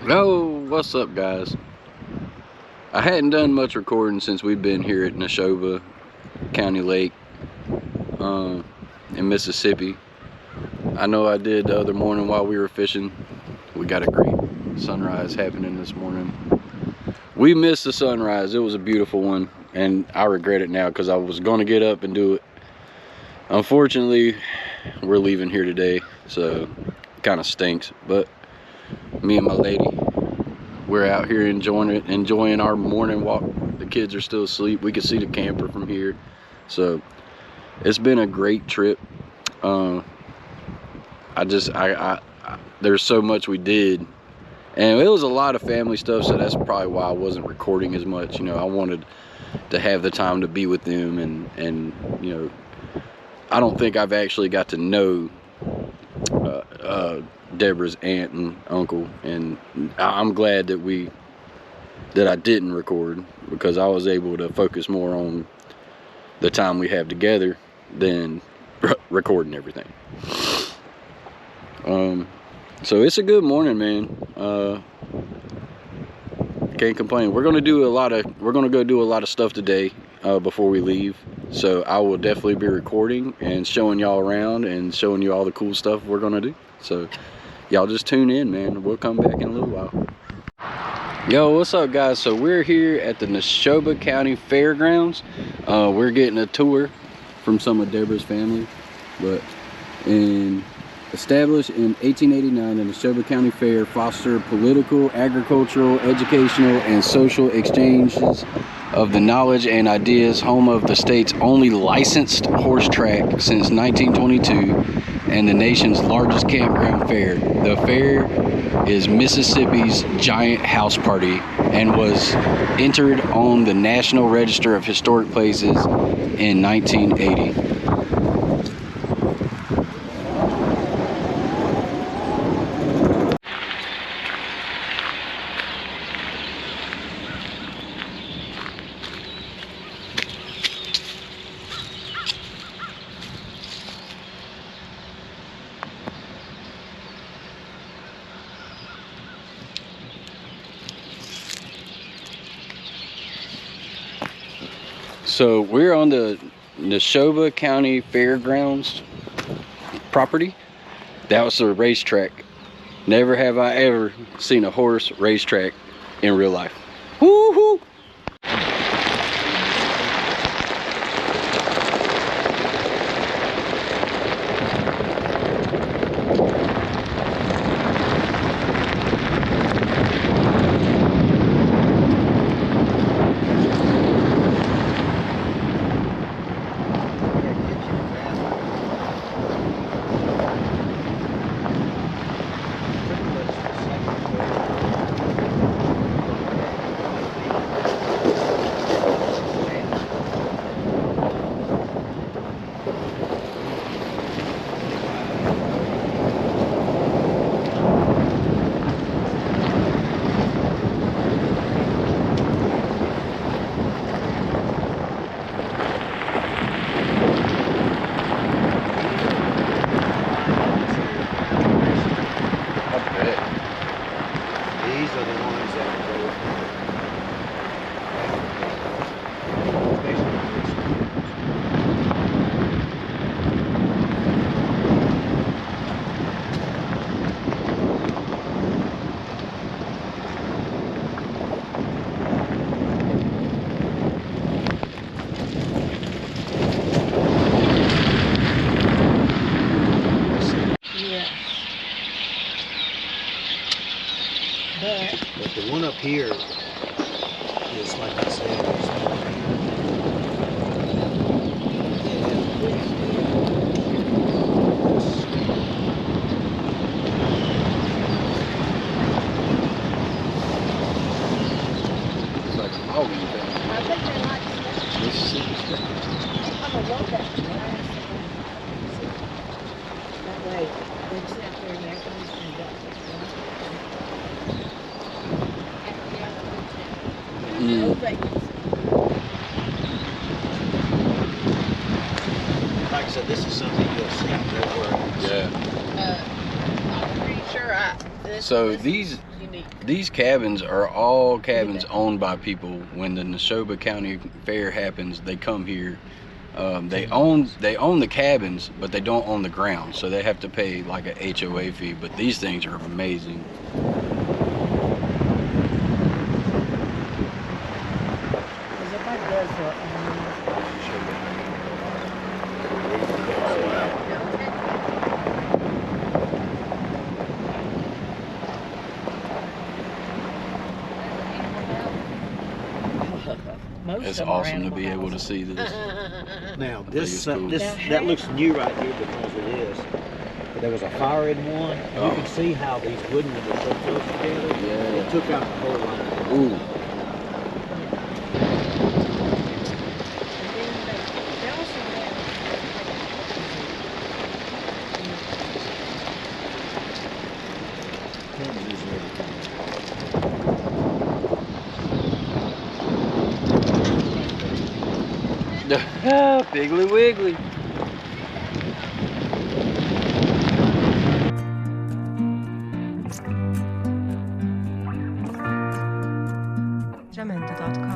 Oh, what's up, guys? I hadn't done much recording since we've been here at Neshoba County Lake in Mississippi. I know I did the other morning while we were fishing. We got a great sunrise happening this morning. We missed the sunrise. It was a beautiful one, and I regret it now because I was going to get up and do it. Unfortunately, we're leaving here today, so it kind of stinks. But me and my lady, we're out here enjoying our morning walk. The kids are still asleep. We can see the camper from here, so it's been a great trip. There's so much we did, and it was a lot of family stuff, so that's probably why I wasn't recording as much. You know, I wanted to have the time to be with them, and you know, I don't think I've actually got to know Deborah's aunt and uncle, and I'm glad that I didn't record, because I was able to focus more on the time we have together than recording everything. So it's a good morning, man. Can't complain. We're gonna go do a lot of stuff today before we leave. So I will definitely be recording and showing y'all around and showing you all the cool stuff we're gonna do. So y'all just tune in, man. We'll come back in a little while. Yo, what's up, guys? So we're here at the Neshoba County Fairgrounds. We're getting a tour from some of Deborah's family. But established in 1889, the Neshoba County Fair fostered political, agricultural, educational, and social exchanges of the knowledge and ideas, home of the state's only licensed horse track since 1922, and the nation's largest campground fair. The fair is Mississippi's giant house party and was entered on the National Register of Historic Places in 1980. So we're on the Neshoba County Fairgrounds property. That was the racetrack. Never have I ever seen a horse racetrack in real life. Woo-hoo! But the one up here is, like I said, It's like some hogging thing. I think they like Mississppi. I'm a love that. That way, they sit out there and everything's been done. like I said, this is something you'll see nowhere else. Yeah. I'm pretty sure this So This these is unique. these cabins are all cabins owned by people. When the Neshoba County Fair happens, they come here. They own the cabins, but they don't own the ground, so they have to pay like a HOA fee. But these things are amazing. Because if I does what, most It's of them are awesome to animal be able to houses. see this. Now think this it's cool. that looks new right here because it is. But there was a fire in one. And Oh. You can see how these wooden ones are so close together. Yeah. It took out the whole line. Ooh. They also have Can't use everything. Piggly Wiggly. Jamendo.com